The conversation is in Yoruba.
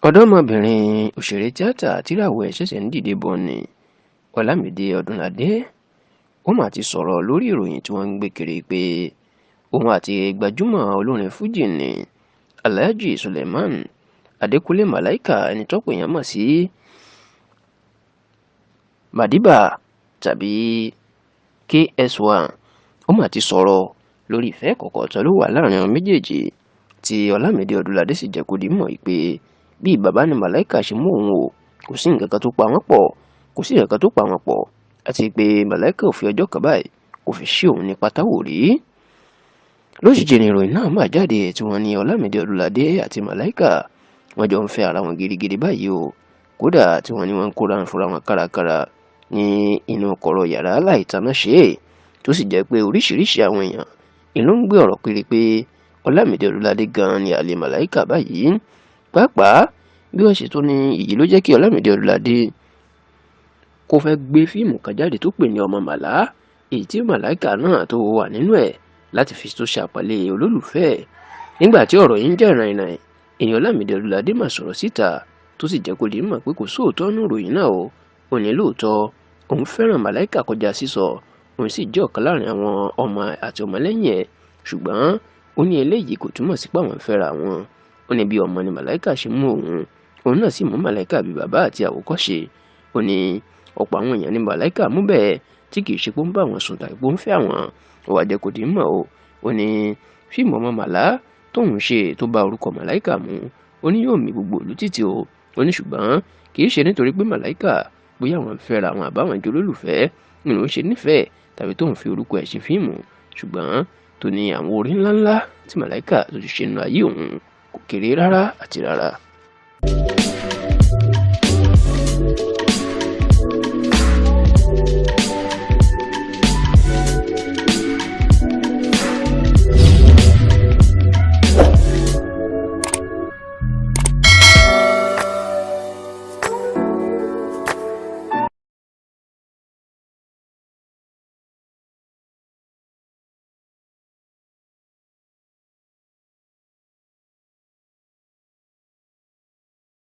ọ̀dọ́mọbìnrin òṣèré tíátà tíràwọ̀ ẹ̀ ṣẹ̀ṣẹ̀ ń dìde bọ̀ ni Ọlámídé Ọdúnládé ó mà ti sọ̀rọ̀ lórí ìròyìn tí wọ́n ń gbé kiri pé òun àti gbajúmọ̀ olórin fújì ni Alhaji Suleiman Adékúnlé Màláíkà ẹni tọ́pọ̀ èèyàn mọ̀ sí Madiba tàbí KS1 ó mà ti sọ̀rọ̀ lórí ìfẹ́ kọ̀ọ̀kan tó ló wà láàrin àwọn méjèèjì tí Ọlámídé Ọdúnládé sì jẹ́ kó di mọ̀ pé bí bàbá ni Màláíkà ṣe mú òun o kò sí nǹkan kan tó pa wọ́n pọ̀ àti pé Màláíkà ò fi ọjọ́ kan báyìí kò fi ṣí òun ní pátáwò rí. Lójijì ni ìròyìn náà mà jáde tí wọ́n ní Ọlámídé Ọdúnládé àti Màláíkà wọ́n jọ ń fẹ́ ara wọn gidigidi báyìí o, kódà tí wọ́n ní wọ́n ń kóra fúnra wọn kárakára ní inú kọ̀rọ̀ yàrá láìtaná ṣe é, tó sì jẹ́ pé oríṣiríṣi àwọn èèyàn ìlú ń gbé ọ̀rọ̀ kiri pé Ọlámídé Ọdúnládé gan-an ni àlè Màláíkà báyìí. Pàápàá bí wọ́n ṣe tún ní èyí ló jẹ́ kí Ọlámídé Ọdúnládé kó fẹ́ gbé fíìmù kan jáde tó pè ní Ọmọ Màlá, èyí tí Màláíkà náà tó wà nínú ẹ̀ láti fi tó ṣàpọ́nlé olólùfẹ́ ẹ̀. Nígbà tí ọ̀rọ̀ yìí ń jà ràìnràìn, èèyàn Ọlámídé Ọdúnládé mà sọ̀rọ̀ síta tó sì jẹ́ kó di mọ̀ pé kò sóòótọ́ nínú ìròyìn náà o. Ó ní lóòótọ́ òun fẹ́ràn Màláíkà kọjá sísọ, òun sì jẹ́ ọ̀kan láàrin àwọn ọmọ àti ọmọlẹ́yìn ẹ̀, ṣùgbọ́n ó ní eléyìí kò túmọ̀ sí pé àwọn fẹ́ra wọn. Ó ní bí ọmọ ni Màláíkà ṣe mú òun náà sì mú Màláíkà bí bàbá àti àwòkọ́ṣe. Ó ní ọ̀pọ̀ àwọn èèyàn ní Màláíkà mú bẹ́ẹ̀ tí kì í ṣe pé ó ń bá wọn sùn tàbí pé ó ń fẹ́ àwọn. Ó wá jẹ́ kó di mọ̀ o. Ó ní fíìmù Ọmọ Màlá tóun ṣe tó bá orúkọ Màláíkà mu, ó ní yóò mì gbogbo ìlú títì o. Ó ní ṣùgbọ́n kì í ṣe nítorí pé Màláíkà bóyá àwọn fẹ́ra àwọn àbáwọn jọ lólùfẹ́ nínú ṣe nífẹ̀ẹ́ tàbí tóun fi orúkọ ẹ̀ ṣe fíìmù, ṣùgbọ́n tó ní àwọn orí ńláńlá tí Màláíkà tó ti ṣe nínú ayé òun kò kéré rárá àti rárá.